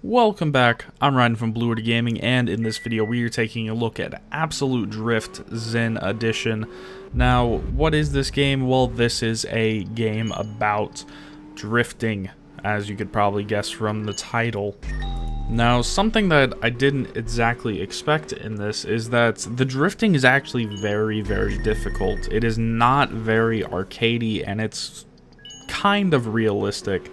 Welcome back, I'm Ryan from Blue Water Gaming, and in this video we are taking a look at Absolute Drift Zen Edition. Now, what is this game? Well, this is a game about drifting, as you could probably guess from the title. Now, something that I didn't exactly expect in this is that the drifting is actually very, very difficult. It is not very arcadey, and it's kind of realistic.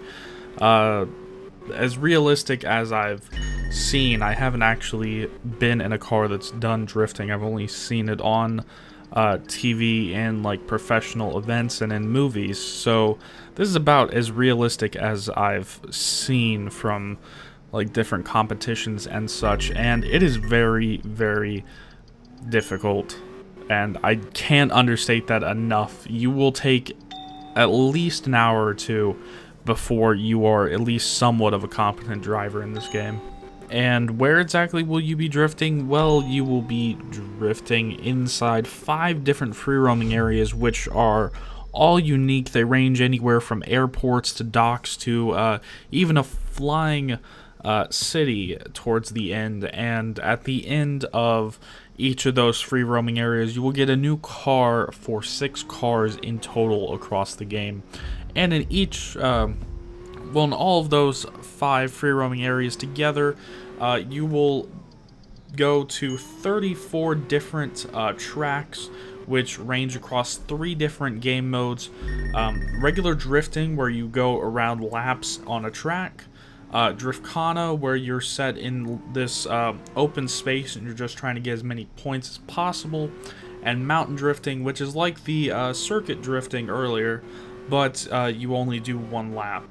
As realistic as I've seen, I haven't actually been in a car that's done drifting. I've only seen it on TV and like professional events and in movies. So this is about as realistic as I've seen from like different competitions and such, and it is very, very difficult, and I can't understate that enough. You will take at least an hour or two before you are at least somewhat of a competent driver in this game. And where exactly will you be drifting? Well, you will be drifting inside 5 different free roaming areas, which are all unique. They range anywhere from airports to docks to even a flying city towards the end. And at the end of each of those free roaming areas, you will get a new car for 6 cars in total across the game. And in each, well, in all of those 5 free roaming areas together, you will go to 34 different tracks, which range across 3 different game modes. Regular drifting, where you go around laps on a track. Driftcana, where you're set in this open space and you're just trying to get as many points as possible. And mountain drifting, which is like the circuit drifting earlier, but you only do 1 lap,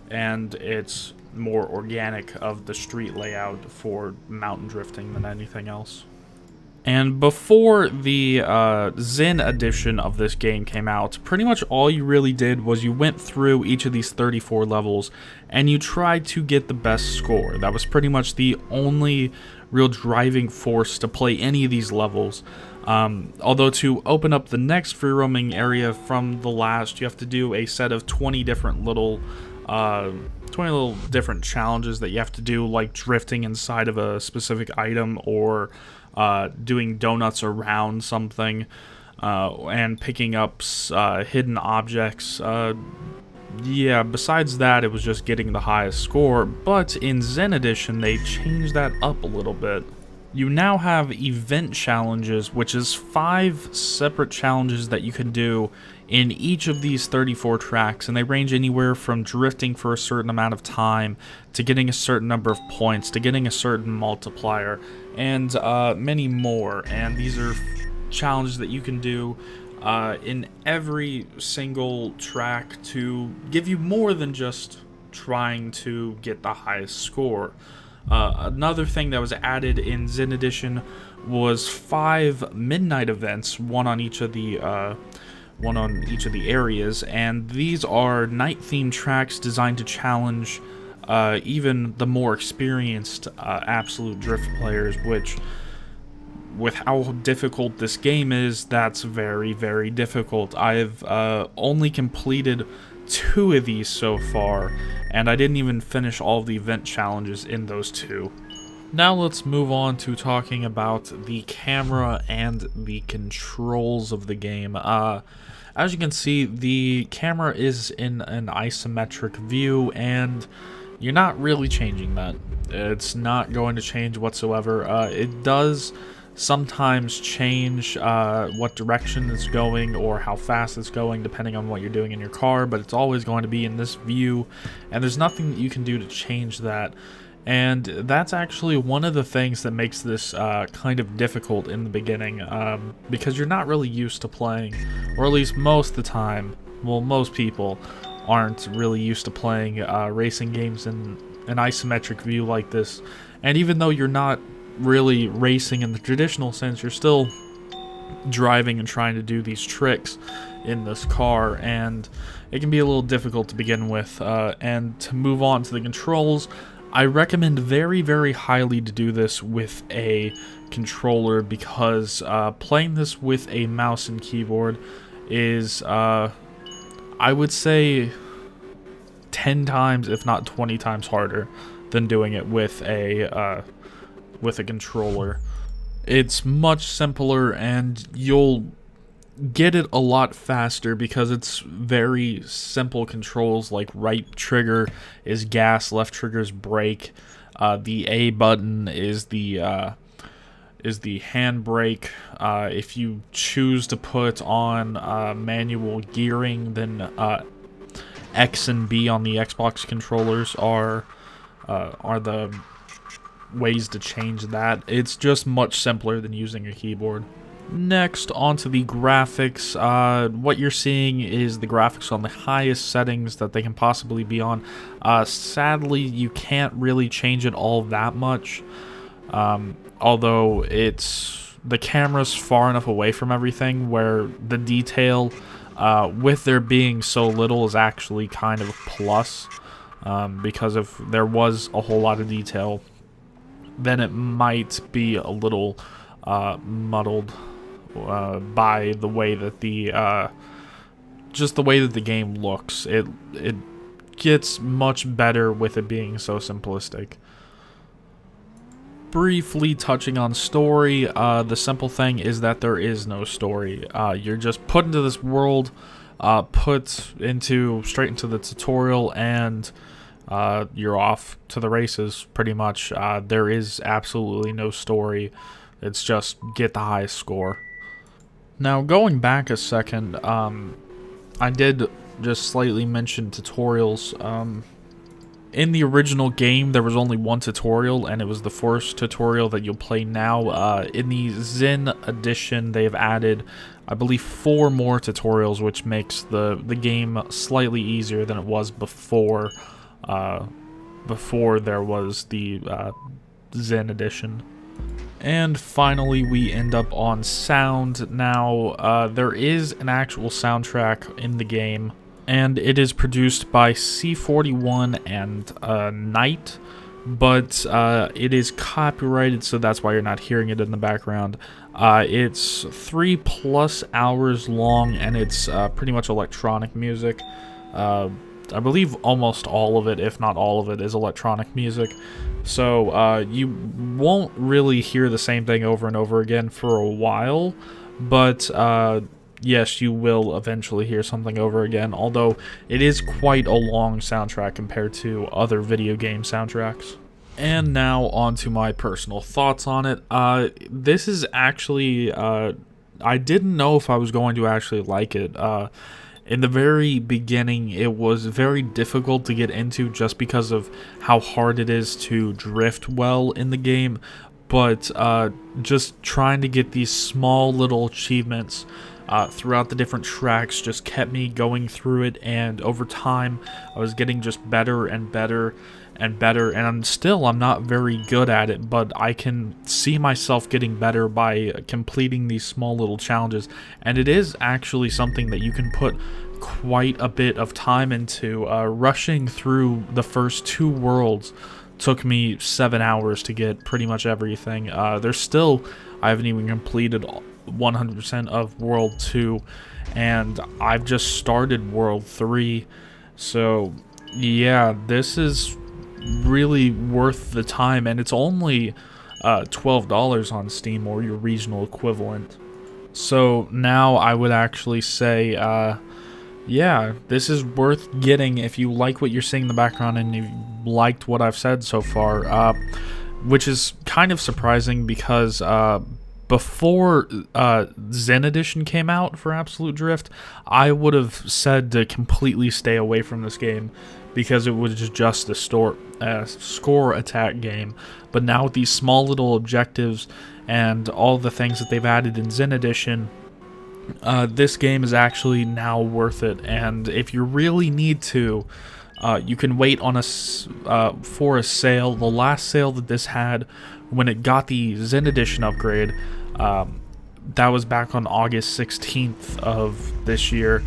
and it's more organic of the street layout for mountain drifting than anything else. And before the Zen edition of this game came out, pretty much all you really did was you went through each of these 34 levels and you tried to get the best score. That was pretty much the only real driving force to play any of these levels. Although to open up the next free roaming area from the last, you have to do a set of 20 different little different challenges that you have to do, like drifting inside of a specific item, or doing donuts around something, and picking up hidden objects. Yeah, besides that, it was just getting the highest score. But in Zen Edition, they changed that up a little bit. You now have event challenges, which is 5 separate challenges that you can do in each of these 34 tracks, and they range anywhere from drifting for a certain amount of time, to getting a certain number of points, to getting a certain multiplier, and many more. And these are challenges that you can do in every single track to give you more than just trying to get the highest score. Another thing that was added in Zen Edition was 5 midnight events, one on each of the areas, and these are night-themed tracks designed to challenge even the more experienced Absolute Drift players, which, with how difficult this game is, that's very, very difficult. I've only completed 2 of these so far, and I didn't even finish all of the event challenges in those 2. Now let's move on to talking about the camera and the controls of the game. As you can see, the camera is in an isometric view, and you're not really changing that. It's not going to change whatsoever. It does sometimes change what direction it's going or how fast it's going, depending on what you're doing in your car, but it's always going to be in this view, and there's nothing that you can do to change that. And that's actually one of the things that makes this kind of difficult in the beginning, because you're not really used to playing, or at least most of the time, well, most people aren't really used to playing racing games in an isometric view like this. And even though you're not really racing in the traditional sense, you're still driving and trying to do these tricks in this car, and it can be a little difficult to begin with. And to move on to the controls, I recommend very, very highly to do this with a controller because playing this with a mouse and keyboard is, I would say, 10 times, if not 20 times harder than doing it with a controller. It's much simpler and you'll get it a lot faster because it's very simple controls, like right trigger is gas, left trigger is brake, the A button is the handbrake. If you choose to put on manual gearing, then X and B on the Xbox controllers are the ways to change that. It's just much simpler than using a keyboard. Next, onto the graphics. What you're seeing is the graphics on the highest settings that they can possibly be on. Sadly, you can't really change it all that much, although the camera's far enough away from everything where the detail, with there being so little, is actually kind of a plus, because if there was a whole lot of detail, then it might be a little muddled by the way that just the way that the game looks. It gets much better with it being so simplistic. Briefly touching on story, the simple thing is that there is no story. You're just put into this world, straight into the tutorial, and you're off to the races, pretty much. There is absolutely no story. It's just get the highest score. Now, going back a second, I did just slightly mention tutorials. In the original game, there was only one tutorial, and it was the first tutorial that you'll play now. In the Zen edition, they've added, I believe, 4 more tutorials, which makes the game slightly easier than it was before there was the Zen edition. And finally, we end up on sound. Now, there is an actual soundtrack in the game, and it is produced by C41 and Knight, but it is copyrighted, so that's why you're not hearing it in the background. It's 3+ hours long, and it's pretty much electronic music. I believe almost all of it, if not all of it, is electronic music. So you won't really hear the same thing over and over again for a while, but yes, you will eventually hear something over again, although it is quite a long soundtrack compared to other video game soundtracks. And now on to my personal thoughts on it. This is actually, I didn't know if I was going to actually like it. In the very beginning, it was very difficult to get into just because of how hard it is to drift well in the game, but just trying to get these small little achievements throughout the different tracks just kept me going through it, and over time, I was getting just better and better and better, and I'm not very good at it, but I can see myself getting better by completing these small little challenges, and it is actually something that you can put quite a bit of time into. Rushing through the first 2 worlds took me 7 hours to get pretty much everything. I haven't even completed 100% of World 2, and I've just started World 3, so yeah, this is really worth the time, and it's only $12 on Steam or your regional equivalent. So now I would actually say, yeah, this is worth getting if you like what you're seeing in the background and you liked what I've said so far, which is kind of surprising because before Zen Edition came out for Absolute Drift, I would have said to completely stay away from this game because it was just a score attack game. But now with these small little objectives and all the things that they've added in Zen Edition, this game is actually now worth it. And if you really need to, you can wait on for a sale. The last sale that this had, when it got the Zen Edition upgrade, that was back on August 16th of this year.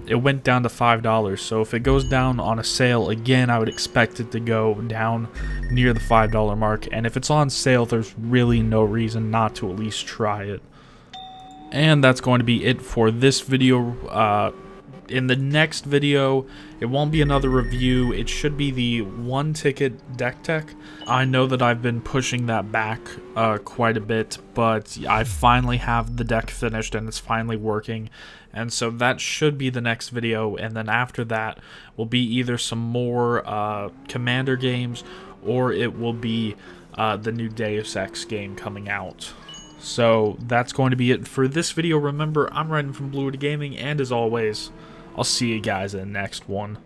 It went down to $5, so if it goes down on a sale again, I would expect it to go down near the $5 mark, and if it's on sale, there's really no reason not to at least try it. And that's going to be it for this video. In the next video, it won't be another review. It should be the one-ticket deck tech. I know that I've been pushing that back quite a bit, but I finally have the deck finished and it's finally working. And so that should be the next video, and then after that will be either some more Commander games, or it will be the new Deus Ex game coming out. So that's going to be it for this video. Remember, I'm Ryan from Blue Gaming, and as always, I'll see you guys in the next one.